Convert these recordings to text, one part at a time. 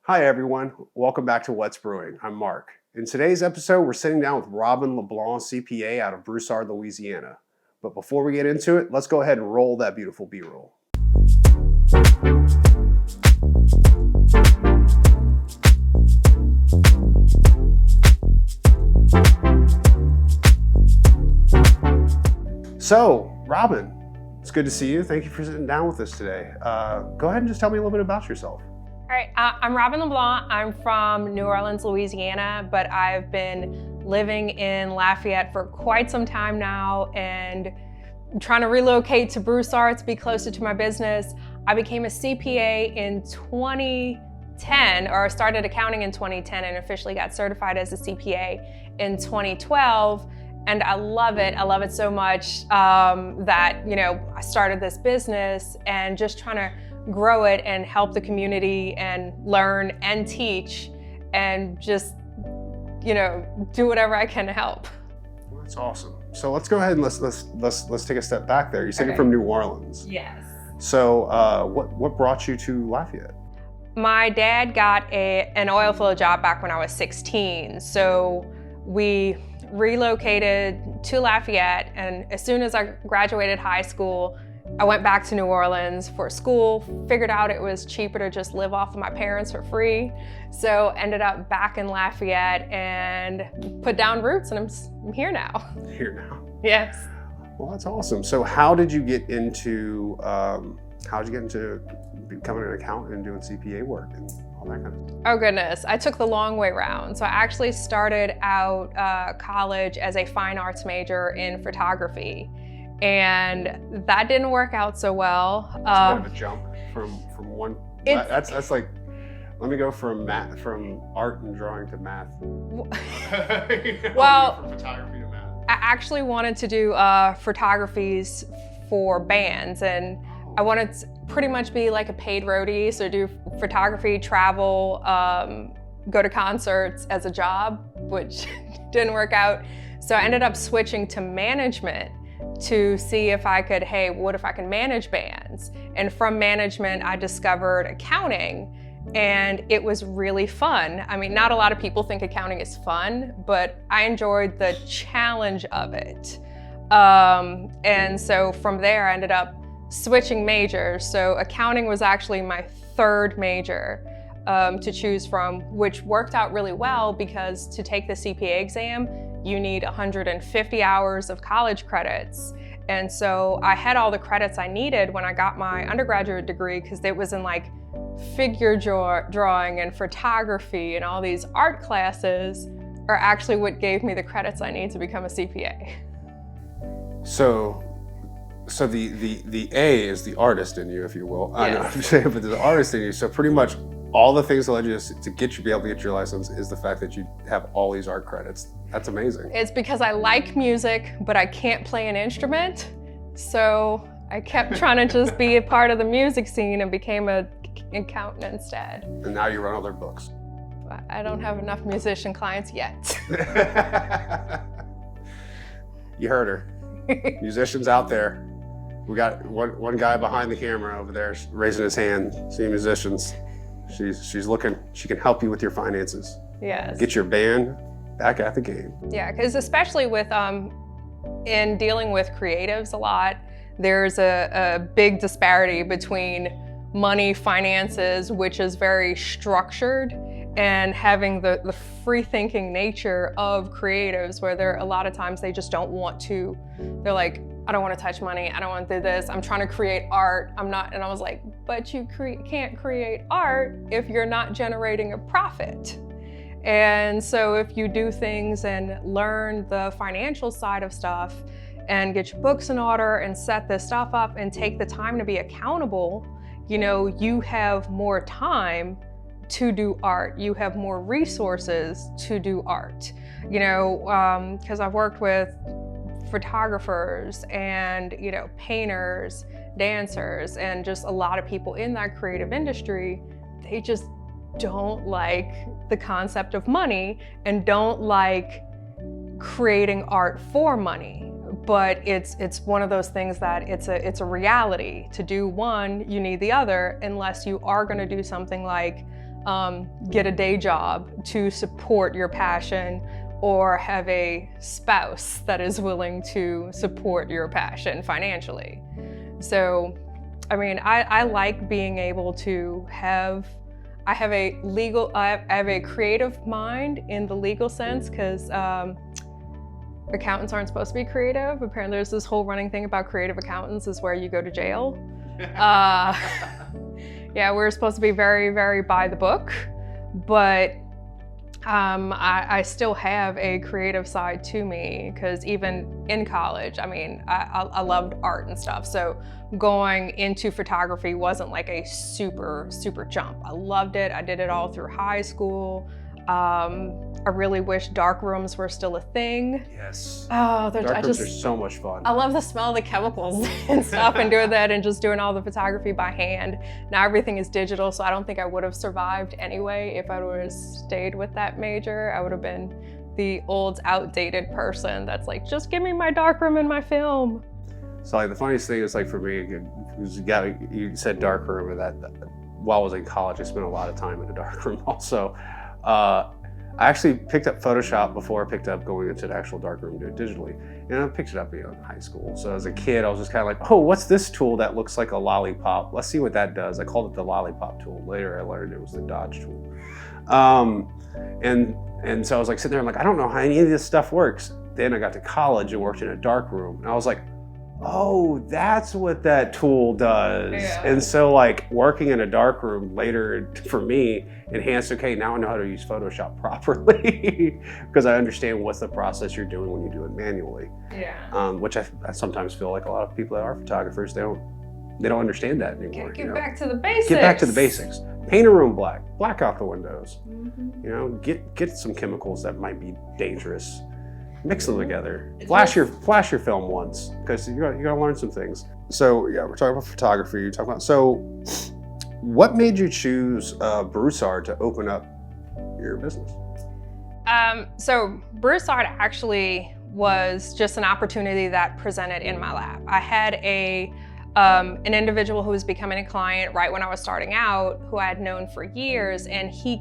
Hi everyone, welcome back to What's Brewing. I'm Mark. In today's episode, we're sitting down with Robin LeBlanc, CPA out of Broussard, Louisiana. But before we get into it, let's go ahead and roll that beautiful B-roll. So, Robin, it's good to see you. Thank you for sitting down with us today. Go ahead and just tell me a little bit about yourself. All right, I'm Robin LeBlanc. I'm from New Orleans, Louisiana, but I've been living in Lafayette for quite some time now and trying to relocate to Broussard to be closer to my business. I became a CPA in 2010, or started accounting in 2010 and officially got certified as a CPA in 2012. And I love it. I love it so much that, I started this business and just trying to grow it and help the community and learn and teach and just, do whatever I can to help. Well, that's awesome. So let's go ahead and let's take a step back there. You said you're from New Orleans. Yes. So what brought you to Lafayette? My dad got an oil field job back when I was 16. So we relocated to Lafayette, and as soon as I graduated high school, I went back to New Orleans for school, figured out it was cheaper to just live off of my parents for free. So ended up back in Lafayette and put down roots, and I'm here now. Here now? Yes. Well, that's awesome. So how did you get into becoming an accountant and doing CPA work and all that kind of stuff? Oh goodness, I took the long way round. So I actually started out college as a fine arts major in photography. And that didn't work out so well. It's a bit of a jump from one. That's like, let me go from art and drawing to math. Well, from photography to math. I actually wanted to do photographies for bands, and I wanted to pretty much be like a paid roadie, so do photography, travel, go to concerts as a job, which didn't work out. So I ended up switching to management to see if I could, what if I can manage bands? And from management, I discovered accounting, and it was really fun. I mean, not a lot of people think accounting is fun, but I enjoyed the challenge of it. And so from there, I ended up switching majors. So accounting was actually my third major to choose from, which worked out really well because to take the CPA exam, you need 150 hours of college credits. And so I had all the credits I needed when I got my undergraduate degree, because it was in like figure drawing and photography, and all these art classes are actually what gave me the credits I need to become a CPA. So the A is the artist in you, if you will. Yes. I know what I'm saying, but the artist in you. So pretty much all the things that led you to be able to get your license is the fact that you have all these art credits. That's amazing. It's because I like music, but I can't play an instrument. So I kept trying to just be a part of the music scene and became an accountant instead. And now you run all their books. I don't have enough musician clients yet. You heard her. Musicians out there. We got one guy behind the camera over there raising his hand. See, musicians. She's looking. She can help you with your finances. Yes. Get your band back at the game. Yeah, because especially with in dealing with creatives a lot, there's a big disparity between money, finances, which is very structured, and having the free-thinking nature of creatives, where a lot of times they just don't want to. They're like, I don't want to touch money. I don't want to do this. I'm trying to create art. I'm not. And I was like, but you can't create art if you're not generating a profit. And so if you do things and learn the financial side of stuff and get your books in order and set this stuff up and take the time to be accountable, you have more time to do art. You have more resources to do art. Because I've worked with photographers and painters, dancers, and just a lot of people in that creative industry. They just don't like the concept of money and don't like creating art for money. But it's one of those things that it's a reality. To do one, you need the other, unless you are going to do something like get a day job to support your passion, or have a spouse that is willing to support your passion financially. So, I mean, I like being able to have, I have a creative mind in the legal sense, because accountants aren't supposed to be creative. Apparently there's this whole running thing about creative accountants is where you go to jail. Yeah, we're supposed to be very, very by the book, but I still have a creative side to me, because even in college, I mean, I loved art and stuff. So going into photography wasn't like a super jump. I loved it. I did it all through high school. I really wish dark rooms were still a thing. Yes. Oh, dark rooms are so much fun. I love the smell of the chemicals and stuff, and doing that and just doing all the photography by hand. Now everything is digital, so I don't think I would have survived anyway if I would have stayed with that major. I would have been the old, outdated person that's like, just give me my dark room and my film. So like the funniest thing is, like for me, you said dark room, and that while I was in college, I spent a lot of time in a dark room also. I actually picked up Photoshop before I picked up going into the actual darkroom to do it digitally. And I picked it up in high school. So as a kid, I was just kind of like, oh, what's this tool that looks like a lollipop? Let's see what that does. I called it the lollipop tool. Later I learned it was the Dodge tool. And so I was like sitting there, I'm like, I don't know how any of this stuff works. Then I got to college and worked in a dark room. And I was like, oh, that's what that tool does. Yeah. And so like working in a dark room later for me enhanced, okay, now I know how to use Photoshop properly because I understand what's the process you're doing when you do it manually. Yeah. Which I sometimes feel like a lot of people that are photographers, they don't understand that anymore. Get back to the basics. Get back to the basics. Paint a room black, black out the windows. Mm-hmm. You know, get some chemicals that might be dangerous. Mix them together. Flash your film once, because you gotta learn some things. So yeah, we're talking about photography. You're talking about, so what made you choose Broussard to open up your business? So Broussard actually was just an opportunity that presented in my lap. I had an individual who was becoming a client right when I was starting out, who I had known for years, and he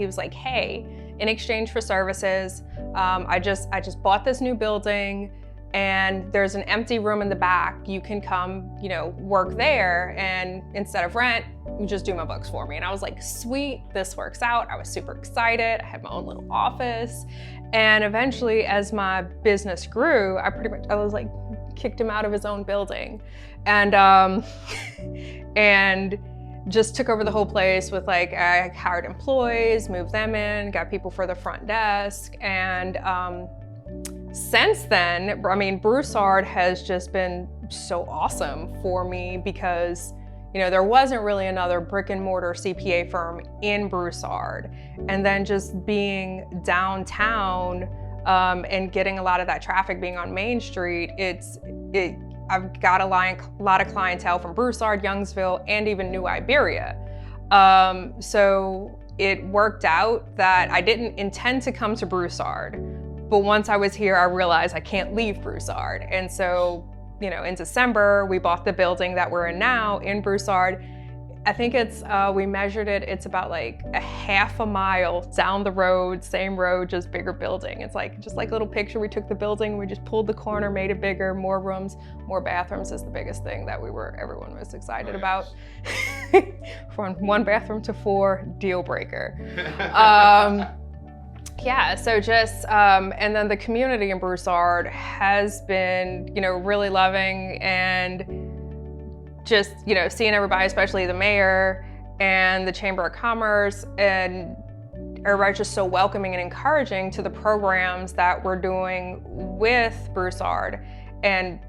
was like, hey, in exchange for services, I just bought this new building, and there's an empty room in the back. You can come, work there, and instead of rent, you just do my books for me. And I was like, sweet, this works out. I was super excited. I had my own little office. And eventually, as my business grew, I was like, kicked him out of his own building. And and just took over the whole place with like, I hired employees, moved them in, got people for the front desk. And since then, I mean, Broussard has just been so awesome for me because, there wasn't really another brick and mortar CPA firm in Broussard. And then just being downtown and getting a lot of that traffic being on Main Street, I've got a lot of clientele from Broussard, Youngsville, and even New Iberia. So it worked out that I didn't intend to come to Broussard, but once I was here, I realized I can't leave Broussard. And so, in December, we bought the building that we're in now in Broussard. I think we measured it, it's about like a half a mile down the road, same road, just bigger building. It's like, just like a little picture, we took the building, we just pulled the corner, made it bigger, more rooms, more bathrooms is the biggest thing that everyone was excited about. From 1 bathroom to 4, deal breaker. Yeah, so just, and then the community in Broussard has been, really loving, and just, seeing everybody, especially the mayor and the Chamber of Commerce, and everybody's just so welcoming and encouraging to the programs that we're doing with Broussard. And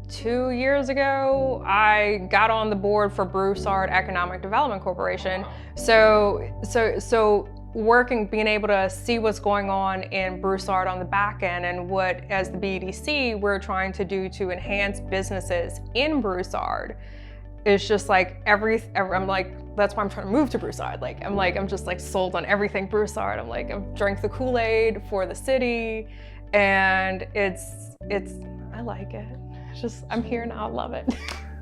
2 years ago, I got on the board for Broussard Economic Development Corporation. So being able to see what's going on in Broussard on the back end, and what, as the BDC, we're trying to do to enhance businesses in Broussard. It's just like I'm like, that's why I'm trying to move to Broussard. I'm just like sold on everything Broussard. I've drank the Kool-Aid for the city, and I like it. I'm here now, I love it.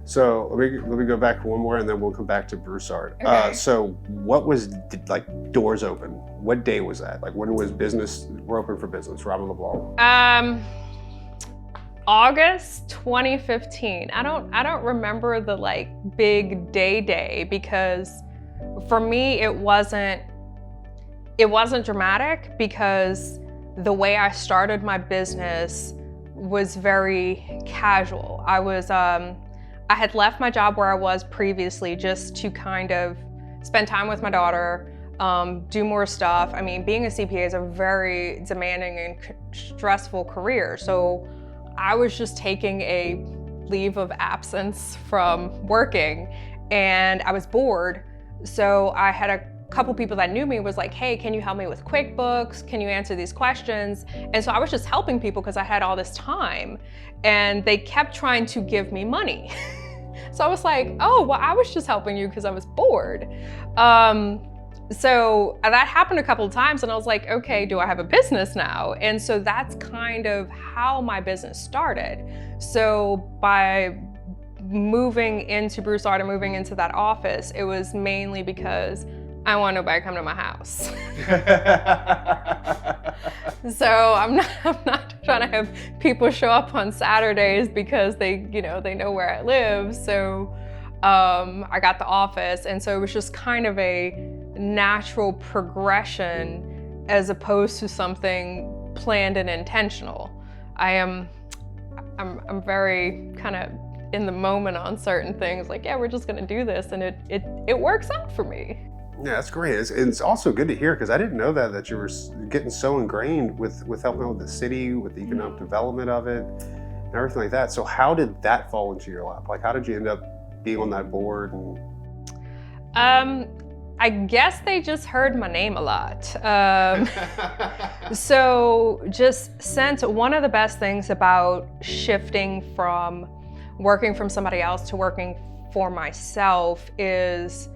So let me go back one more, and then we'll come back to Broussard. Okay. So what was like doors open? What day was that? Like when was business? We're open for business. Robin LeBlanc. August 2015. I don't remember the like big day because for me it wasn't dramatic because the way I started my business was very casual. I had left my job where I was previously just to kind of spend time with my daughter, do more stuff. I mean, being a CPA is a very demanding and stressful career. So I was just taking a leave of absence from working and I was bored. So I had a couple people that knew me was like, hey, can you help me with QuickBooks? Can you answer these questions? And so I was just helping people because I had all this time and they kept trying to give me money. So I was like, oh, well, I was just helping you because I was bored. So that happened a couple of times and I was like, okay, do I have a business now? And so that's kind of how my business started. So by moving into Broussard and moving into that office, it was mainly because I want nobody to come to my house. So I'm not trying to have people show up on Saturdays because they know where I live. So I got the office, and so it was just kind of a natural progression as opposed to something planned and intentional. I'm very kind of in the moment on certain things, like, yeah, we're just gonna do this, and it works out for me. Yeah, that's great. It's also good to hear because I didn't know that you were getting so ingrained with helping out with the city, with the economic development of it, and everything like that. So how did that fall into your lap? Like, how did you end up being on that board? I guess they just heard my name a lot. So just since one of the best things about shifting from working from somebody else to working for myself is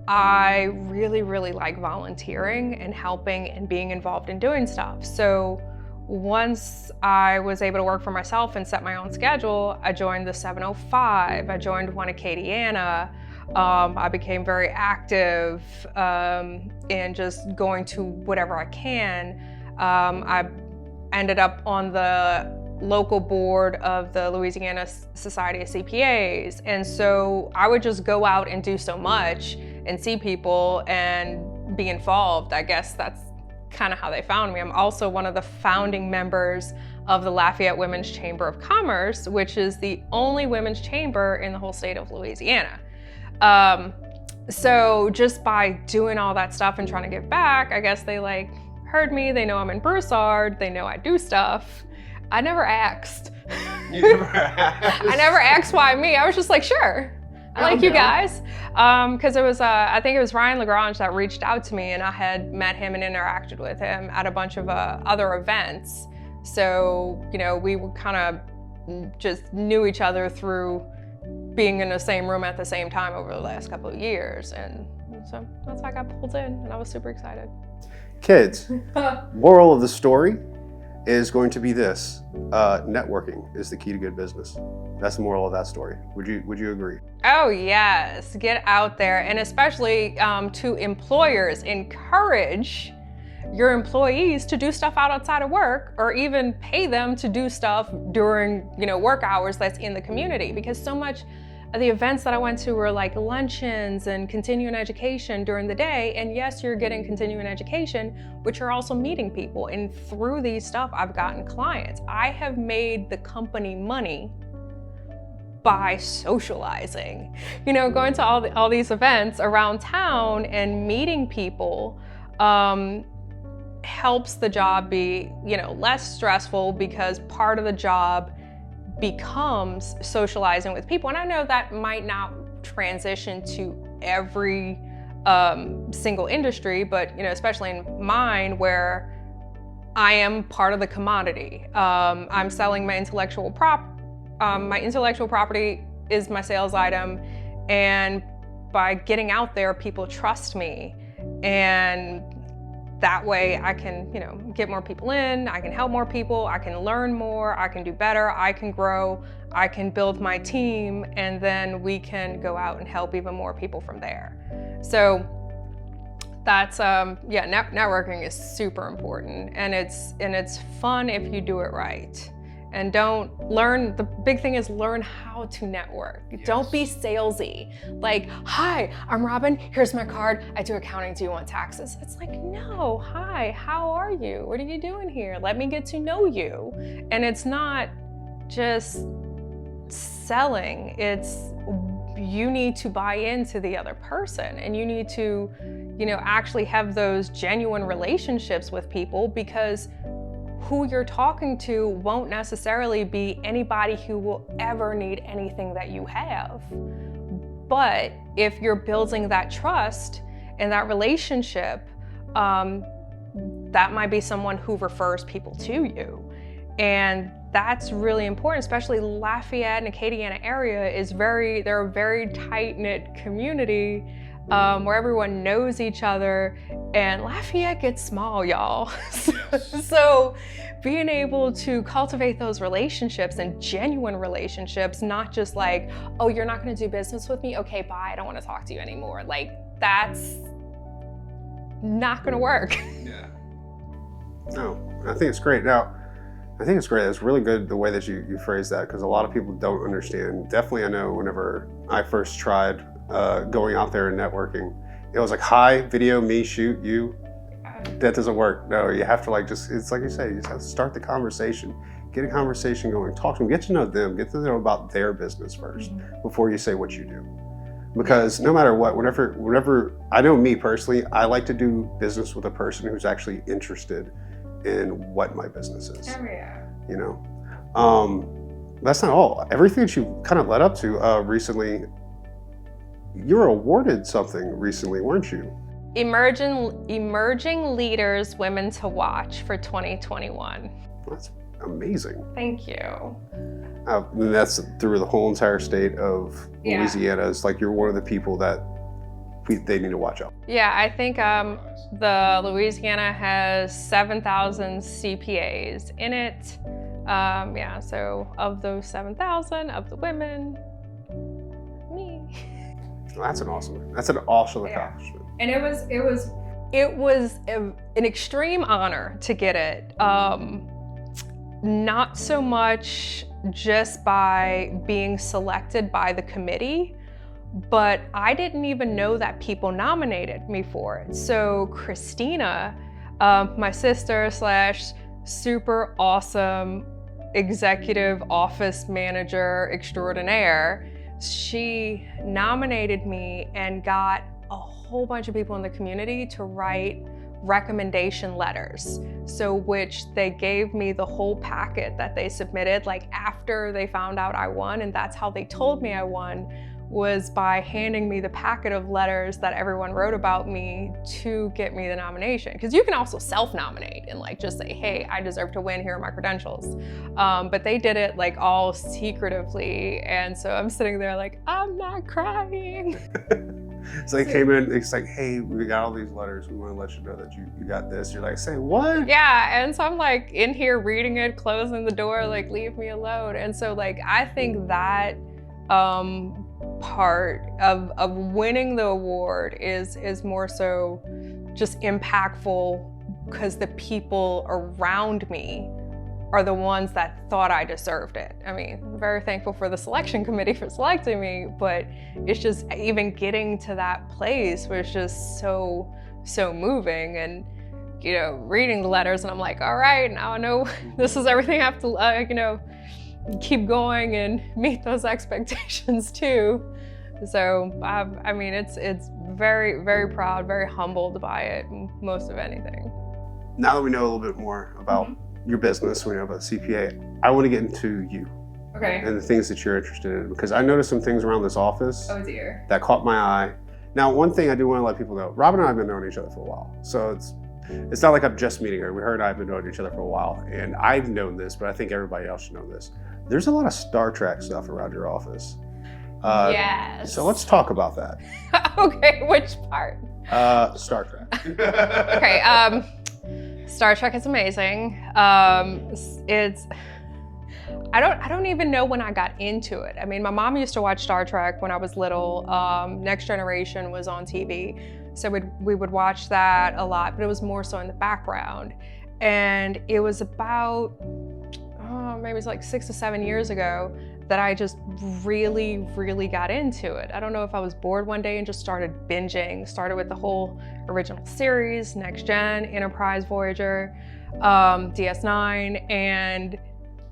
I really, really like volunteering and helping and being involved in doing stuff. So once I was able to work for myself and set my own schedule, I joined the 705, I joined one Acadiana. I became very active in just going to whatever I can. I ended up on the local board of the Louisiana Society of CPAs. And so I would just go out and do so much and see people and be involved. I guess that's kind of how they found me. I'm also one of the founding members of the Lafayette Women's Chamber of Commerce, which is the only women's chamber in the whole state of Louisiana. So just by doing all that stuff and trying to give back, I guess they like heard me, they know I'm in Broussard, they know I do stuff. I never asked. You never asked? I never asked why me. I was just like, sure, I like you guys. Because it was, I think it was Ryan Lagrange that reached out to me and I had met him and interacted with him at a bunch of other events. So, we would kind of just knew each other through being in the same room at the same time over the last couple of years. And so that's how I got pulled in and I was super excited. Kids, moral of the story is going to be this: networking is the key to good business. That's the moral of that story. Would you agree? Oh yes, get out there, and especially to employers, encourage your employees to do stuff outside of work, or even pay them to do stuff during work hours that's in the community, because so much of the events that I went to were like luncheons and continuing education during the day. And yes, you're getting continuing education, but you're also meeting people. And through these stuff, I've gotten clients. I have made the company money by socializing, going to all these events around town and meeting people. Helps the job be, less stressful, because part of the job becomes socializing with people. And I know that might not transition to every single industry, but especially in mine, where I am part of the commodity. I'm selling my intellectual property is my sales item, and by getting out there, people trust me. And that way I can, get more people in, I can help more people, I can learn more, I can do better, I can grow, I can build my team, and then we can go out and help even more people from there. So that's, networking is super important, and it's fun if you do it right. And the big thing is learn how to network. Yes. Don't be salesy. Like, hi, I'm Robin, here's my card, I do accounting, do you want taxes? It's like, no, hi, how are you? What are you doing here? Let me get to know you. And it's not just selling, you need to buy into the other person, and you need to, actually have those genuine relationships with people, because who you're talking to won't necessarily be anybody who will ever need anything that you have. But if you're building that trust and that relationship, that might be someone who refers people to you. And that's really important, especially Lafayette and Acadiana area they're a very tight-knit community where everyone knows each other, and Lafayette gets small, y'all. So being able to cultivate those relationships and genuine relationships, not just like, oh, you're not gonna do business with me? Okay, bye, I don't wanna talk to you anymore. Like, that's not gonna work. Yeah. No, I think it's great. Now, I think it's great. It's really good the way that you phrase that, because a lot of people don't understand. Definitely, I know whenever I first tried going out there and networking, it was like, hi, video, me, shoot, you. That doesn't work. No, you have to it's like you say, you just have to start the conversation, get a conversation going, talk to them, get to know them, get to know about their business first before you say what you do. Because no matter what, whenever, I know me personally, I like to do business with a person who's actually interested in what my business is. Oh, yeah. That's not all. Everything that you kind of led up to recently, you were awarded something recently, weren't you? Emerging Leaders Women to Watch for 2021. That's amazing. Thank you. And that's through the whole entire state of Louisiana. It's like you're one of the people that they need to watch out. Yeah, I think the Louisiana has 7,000 CPAs in it. So of those 7,000, of the women, me. That's an awesome accomplishment. And it was an extreme honor to get it. Not so much just by being selected by the committee, but I didn't even know that people nominated me for it. So Christina, my sister / super awesome executive office manager extraordinaire, she nominated me and got a whole bunch of people in the community to write recommendation letters. So which they gave me the whole packet that they submitted after they found out I won, and that's how they told me I won, was by handing me the packet of letters that everyone wrote about me to get me the nomination. Because you can also self-nominate and just say, hey, I deserve to win, here are my credentials. But they did it all secretively. And so I'm sitting there I'm not crying. So they came in, it's like, hey, we got all these letters, we want to let you know that you got this. You're like, say what? Yeah, and so I'm in here reading it, closing the door, leave me alone. And so I think that part of winning the award is more so just impactful because the people around me are the ones that thought I deserved it. I mean, I'm very thankful for the selection committee for selecting me, but it's just even getting to that place was just so moving. And reading the letters, and I'm like, all right, now I know this is everything I have to keep going and meet those expectations too. So I mean, it's very, very proud, very humbled by it, most of anything. Now that we know a little bit more about your business, we know about CPA, I want to get into you. Okay. And the things that you're interested in, because I noticed some things around this office that caught my eye. Now, one thing I do want to let people know, Robin and I have been knowing each other for a while. So it's not like I'm just meeting her. Her and I have been knowing each other for a while. And I've known this, but I think everybody else should know this. There's a lot of Star Trek stuff around your office. Yes. So let's talk about that. Okay, which part? Star Trek. Okay, Star Trek is amazing. It's I don't even know when I got into it. I mean, my mom used to watch Star Trek when I was little. Next Generation was on TV, so we would watch that a lot, but it was more so in the background. And it was about, maybe it's like 6 to 7 years ago that I just really, really got into it. I don't know if I was bored one day and just started binging. Started with the whole original series, Next Gen, Enterprise, Voyager, DS9, and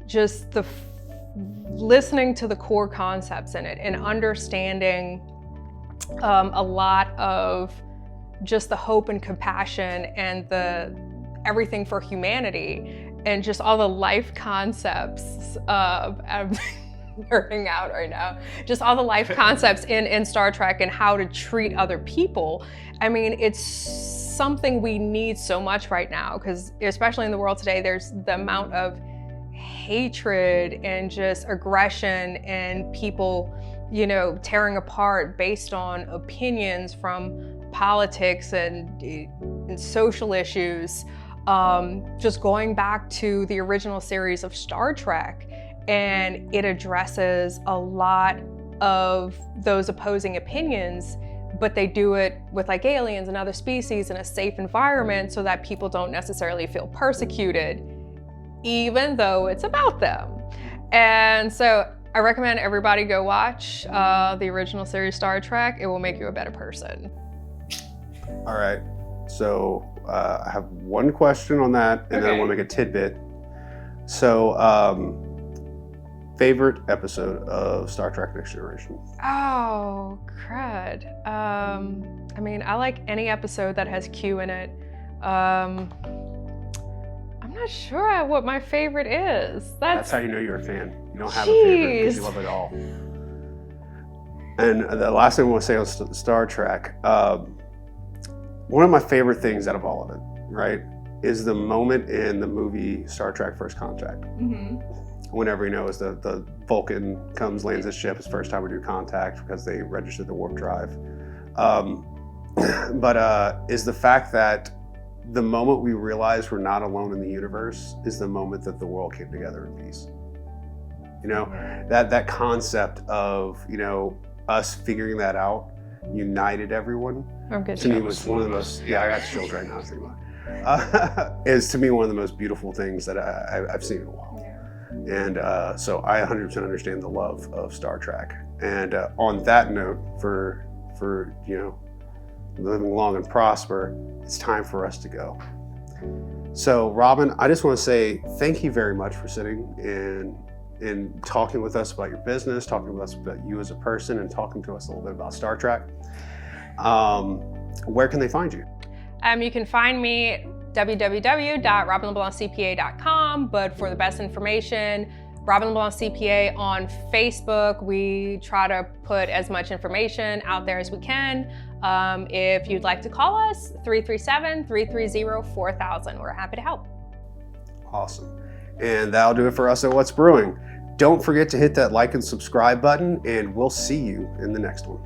just listening to the core concepts in it and understanding a lot of just the hope and compassion and everything for humanity and just all the life concepts of I'm nerding out right now. Just all the life concepts in Star Trek and how to treat other people. I mean, it's something we need so much right now because especially in the world today, there's the amount of hatred and just aggression and people, you know, tearing apart based on opinions from politics and social issues. Just going back to the original series of Star Trek, and it addresses a lot of those opposing opinions, but they do it with like aliens and other species in a safe environment so that people don't necessarily feel persecuted, even though it's about them. And so I recommend everybody go watch the original series Star Trek. It will make you a better person. All right, so I have one question on that, and then I want to make a tidbit. So, favorite episode of Star Trek Next Generation? Oh, crud. I mean, I like any episode that has Q in it. I'm not sure what my favorite is. That's how you know you're a fan. You don't have a favorite because you love it all. And the last thing I want to say on Star Trek, one of my favorite things out of all of it, right, is the moment in the movie Star Trek First Contact. Mm-hmm. Whenever he knows the Vulcan comes, lands his ship, his first time we do contact because they registered the warp drive. But is the fact that the moment we realize we're not alone in the universe is the moment that the world came together in peace. You know, that concept of, you know, us figuring that out united everyone. To me was one of the most, I got chills right now thinking about it. Is to me one of the most beautiful things that I've seen in a while. And so I 100% understand the love of Star Trek. And on that note, for you know, living long and prosper, it's time for us to go. So Robin, I just want to say thank you very much for sitting and talking with us about your business, talking with us about you as a person, and talking to us a little bit about Star Trek. Where can they find you? You can find me www.robinleblanccpa.com, but for the best information, Robin LeBlanc CPA on Facebook. We try to put as much information out there as we can. If you'd like to call us, 337-330-4000. We're happy to help. Awesome. And that'll do it for us at What's Brewing. Don't forget to hit that like and subscribe button, and we'll see you in the next one.